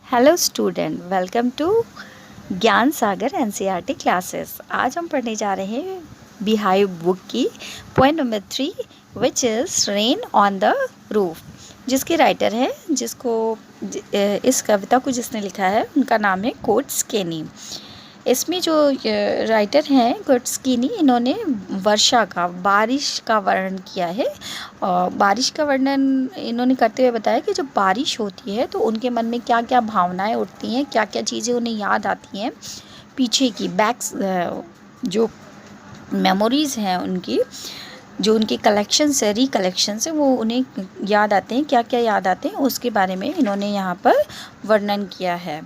Hello student, welcome to ज्ञान सागर NCERT classes. आज हम पढ़ने जा रहे हैं बिहाइव बुक की point number 3 which is rain on the roof, जिसके राइटर है इस कविता को जिसने लिखा है उनका नाम है कोट्स केनी। इसमें जो राइटर हैं कोट्स्कीनी, इन्होंने वर्षा का, बारिश का वर्णन किया है। और बारिश का वर्णन इन्होंने करते हुए बताया कि जब बारिश होती है तो उनके मन में क्या क्या भावनाएं उठती हैं, क्या क्या चीज़ें उन्हें याद आती हैं, पीछे की बैक्स जो मेमोरीज़ हैं उनकी, जो उनके कलेक्शंस है, रिकलेक्शंस है, वो उन्हें याद आते हैं। क्या क्या याद आते हैं उसके बारे में इन्होंने यहाँ पर वर्णन किया है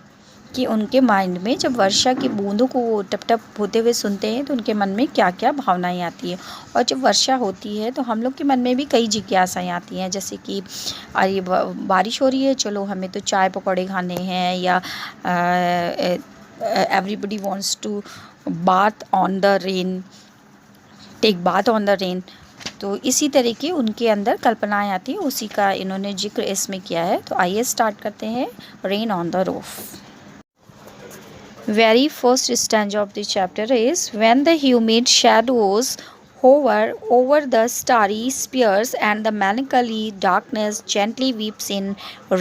कि उनके माइंड में जब वर्षा की बूंदों को वो टप टप होते हुए सुनते हैं तो उनके मन में क्या क्या भावनाएं आती हैं। और जब वर्षा होती है तो हम लोग के मन में भी कई जिज्ञासाएं आती हैं, जैसे कि अरे बारिश हो रही है, चलो हमें तो चाय पकौड़े खाने हैं, या everybody wants to bath on the rain, take bath on the rain. तो इसी तरह की उनके अंदर कल्पनाएं आती हैं, उसी का इन्होंने जिक्र इसमें किया है। तो आइए स्टार्ट करते हैं। Rain on the roof. Very first stanza of the chapter is when the humid shadows hover over the starry spheres and the melancholy darkness gently weeps in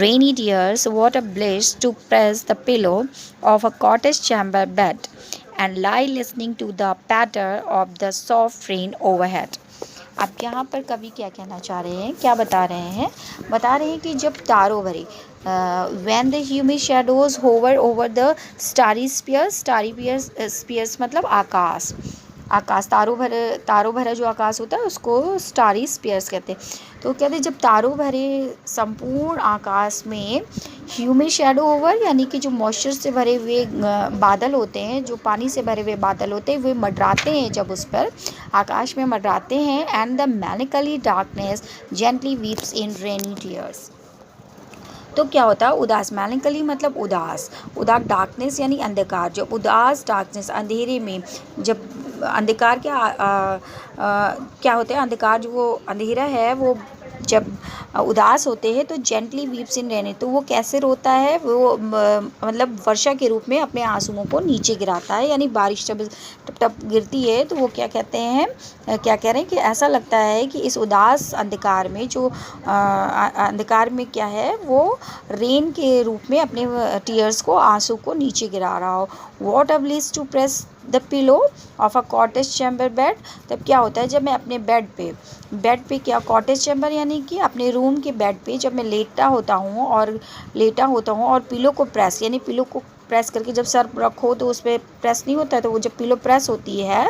rainy tears. What a bliss to press the pillow of a cottage chamber bed and lie listening to the patter of the soft rain overhead. अब यहाँ पर कवि क्या कहना चाह रहे हैं, क्या बता रहे हैं? बता रहे हैं कि जब तारों भरे when the humid shadows hover over the starry spheres मतलब आकाश, तारों भरा जो आकाश होता है उसको स्टारी स्पीयर्स कहते हैं। तो कहते हैं जब तारों भरे संपूर्ण आकाश में ह्यूमिड शैडो ओवर, यानी कि जो मॉइस्चर से भरे हुए बादल होते हैं, जो पानी से भरे हुए बादल होते हैं, वे मंडराते हैं, जब उस पर आकाश में मंडराते हैं। And the melancholy darkness gently weeps in rainy tears. तो क्या होता है? उदास, मेलैंकोली मतलब उदास, डार्कनेस यानी अंधकार। जब उदास, डार्कनेस अंधेरे में, जब अंधकार क्या होता है? अंधकार, जो वो अंधेरा है, वो जब उदास होते हैं तो जेंटली वीप्स इन रेन, तो वो कैसे रोता है? वो मतलब वर्षा के रूप में अपने आंसुओं को नीचे गिराता है। यानी बारिश जब टप टप गिरती है तो वो क्या कहते हैं, क्या कह रहे हैं कि ऐसा लगता है कि इस उदास अंधकार में, जो अंधकार में क्या है, वो रेन के रूप में अपने टीयर्स को, आंसू को नीचे गिरा रहा हो। What a bliss to press the pillow of a cottage chamber bed. तब क्या होता है, जब मैं अपने बेड पे क्या, कॉटेज चैम्बर यानी कि अपने रूम के बेड पे जब मैं लेटा होता हूँ और पिलो को प्रेस, यानी पिलो को प्रेस करके जब सर रखो तो उस पर प्रेस नहीं होता है, तो वो जब पिलो प्रेस होती है।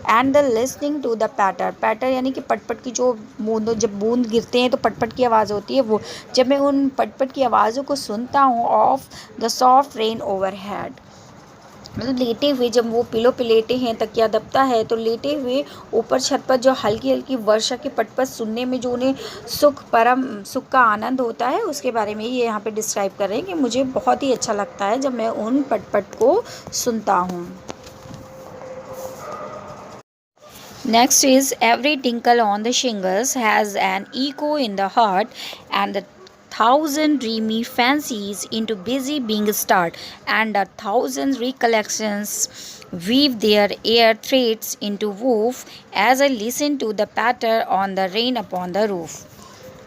And the listening to the patter यानी कि पटपट की जो जब बूंद गिरते हैं तो पटपट की आवाज़ होती है, वो जब मैं उन पटपट की आवाज़ों को सुनता हूँ, of the soft rain overhead, मतलब लेटे हुए, जब वो पिलो पे लेटे हैं, तकिया दबता है, तो लेटे हुए ऊपर छत पर जो हल्की हल्की वर्षा के पटपट सुनने में जो उन्हें परम सुख का आनंद होता है, उसके बारे में ये यहाँ पे डिस्क्राइब कर रहे हैं कि मुझे बहुत ही अच्छा लगता है जब मैं उन पटपट को सुनता हूँ। Next is every tinkle on the shingles has an echo in the heart, and the thousand dreamy fancies into busy being start, and a thousand recollections weave their air threads into woof as I listen to the patter on the rain upon the roof.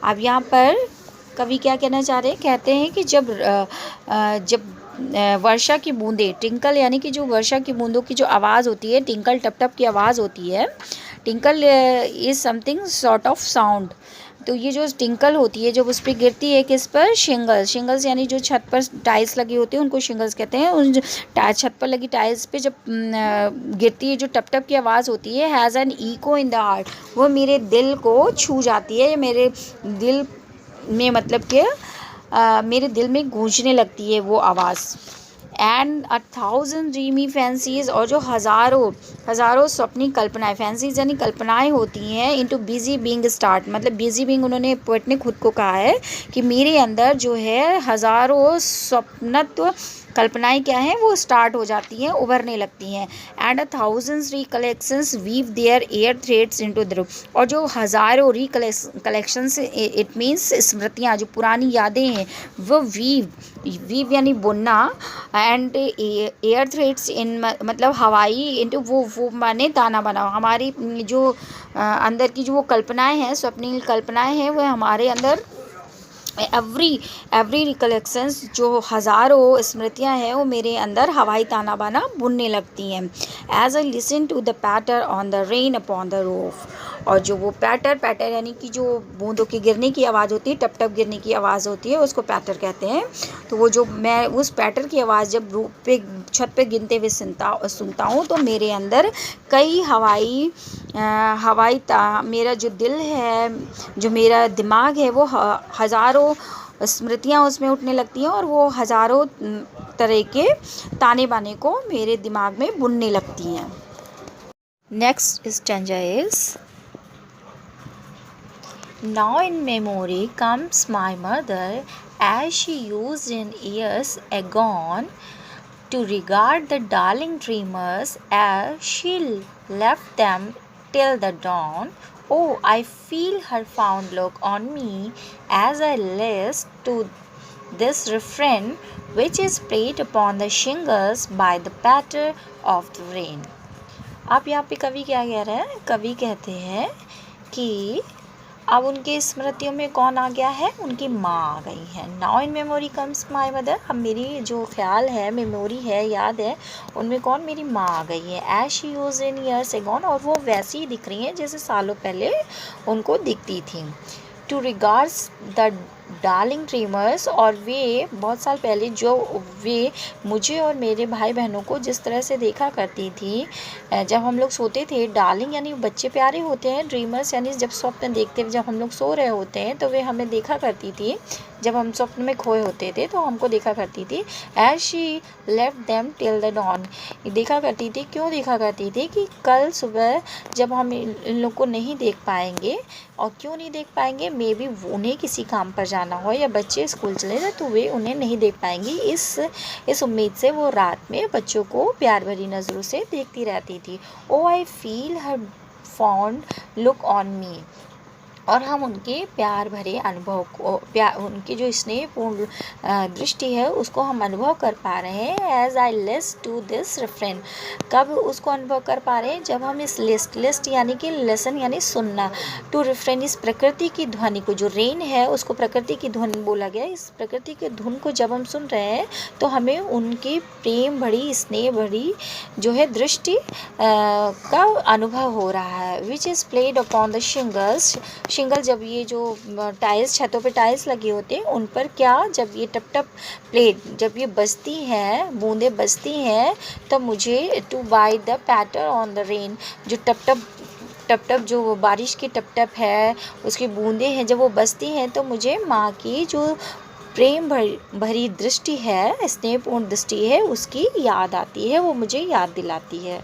अब यहाँ पर कवि क्या कहना चाह रहे हैं? कहते हैं कि जब वर्षा की बूंदें, टिंकल यानी कि जो वर्षा की बूंदों की जो आवाज़ होती है, टिंकल टप टप की आवाज़ होती है। Tinkle is something sort of sound. तो ये जो टिंकल होती है जब उस पर गिरती है, किस पर? शिंगल्स यानी जो छत पर टाइल्स लगी होती है उनको शिंगल्स कहते हैं। उन छत पर लगी टाइल्स पे जब गिरती है, जो टप टप की आवाज़ होती है, has an eco in the heart, वो मेरे दिल को छू जाती है, मेरे दिल में, मतलब कि मेरे दिल में गूंजने लगती है वो आवाज़। And a thousand dreamy fancies, और जो हज़ारों स्वप्नी कल्पनाएं, फैंसीज यानी कल्पनाएं होती हैं, इनटू बिजी बीइंग स्टार्ट, मतलब बिजी बीइंग, उन्होंने पोएट ने खुद को कहा है कि मेरे अंदर जो है हज़ारों स्वप्नत्व कल्पनाएं क्या हैं, वो स्टार्ट हो जाती हैं, उभरने लगती हैं। And a thousands recollections weave their air threads into the, और जो हज़ारों रिकलेक्शंस, इट मीन्स स्मृतियाँ, जो पुरानी यादें हैं, वो वीव यानी बुनना, एंड एयर थ्रेड्स इन मतलब हवाई, इनटू वो माने ताना बाना, हमारी जो अंदर की जो वो कल्पनाएं हैं, स्वप्निल कल्पनाएं हैं, वो हमारे अंदर एवरी रिकलेक्शंस, जो हज़ारों स्मृतियाँ हैं, वो मेरे अंदर हवाई ताना बाना बुनने लगती हैं। As I listen to the patter on the rain upon the roof, और जो वो पैटर यानी कि जो बूंदों के गिरने की आवाज़ होती है, टप टप गिरने की आवाज़ होती है, उसको पैटर कहते हैं। तो वो जो मैं उस पैटर की आवाज़ जब रूफ पे, छत पे गिनते हुए सुनता हूँ, तो मेरे अंदर कई मेरा जो दिल है, जो मेरा दिमाग है, वो हज़ारों स्मृतियाँ उसमें उठने लगती हैं, और वो हज़ारों तरह के ताने बाने को मेरे दिमाग में बुनने लगती हैं। Next stanza is, now in memory comes my mother as she used in years agone to regard the darling dreamers as she left them till the dawn. Oh, I feel her fond look on me as I listen to this refrain which is played upon the shingles by the patter of the rain. आप यहाँ पे कवि क्या कह रहे हैं? कवि कहते हैं कि अब उनके स्मृतियों में कौन आ गया है? उनकी माँ आ गई है। Now in memory comes my mother, अब मेरी जो ख्याल है, मेमोरी है, याद है, उनमें कौन? मेरी माँ आ गई है। As she use in years agone, और वो वैसी ही दिख रही हैं जैसे सालों पहले उनको दिखती थी। To regards the darling dreamers, और वे बहुत साल पहले जो वे मुझे और मेरे भाई बहनों को जिस तरह से देखा करती थी जब हम लोग सोते थे। डार्लिंग यानी बच्चे प्यारे होते हैं, ड्रीमर्स यानी जब स्वप्न देखते, जब हम लोग सो रहे होते हैं तो वे हमें देखा करती थी, जब हम स्वप्न में खोए होते थे तो हमको देखा करती थी। As she left them till the dawn, देखा करती थी, क्यों देखा करती थी? कि कल सुबह जब हम इन लोग को नहीं देख पाएंगे, और क्यों नहीं देख पाएंगे? मे बी उन्हें किसी काम पर जाना हो, या बच्चे स्कूल चले जाए तो वे उन्हें नहीं देख पाएंगी। इस उम्मीद से वो रात में बच्चों को प्यार भरी नज़रों से देखती रहती थी। Oh I feel her fond look on me, और हम उनके प्यार भरे अनुभव को, उनकी जो स्नेहपूर्ण दृष्टि है, उसको हम अनुभव कर पा रहे हैं। As I list to this refrain, कब उसको अनुभव कर पा रहे हैं? जब हम इस लिस्ट यानी कि लेसन यानी सुनना, टू रेफरेन इस प्रकृति की ध्वनि को, जो रेन है उसको प्रकृति की ध्वनि बोला गया, इस प्रकृति की धुन को जब हम सुन रहे हैं तो हमें उनकी प्रेम भरी, स्नेह भरी जो है दृष्टि का अनुभव हो रहा है। Which is played upon the shingles, shingle जब ये जो टाइल्स, छतों पे टाइल्स लगे होते हैं, उन पर क्या, जब ये टप टप प्लेट, जब ये बजती हैं, बूंदें बजती हैं, तो मुझे to by the patter on the rain, जो टप टप जो बारिश की टप टप है, उसकी बूंदें हैं, जब वो बजती हैं तो मुझे माँ की जो प्रेम भरी दृष्टि है, स्नेहपूर्ण दृष्टि है, उसकी याद आती है, वो मुझे याद दिलाती है।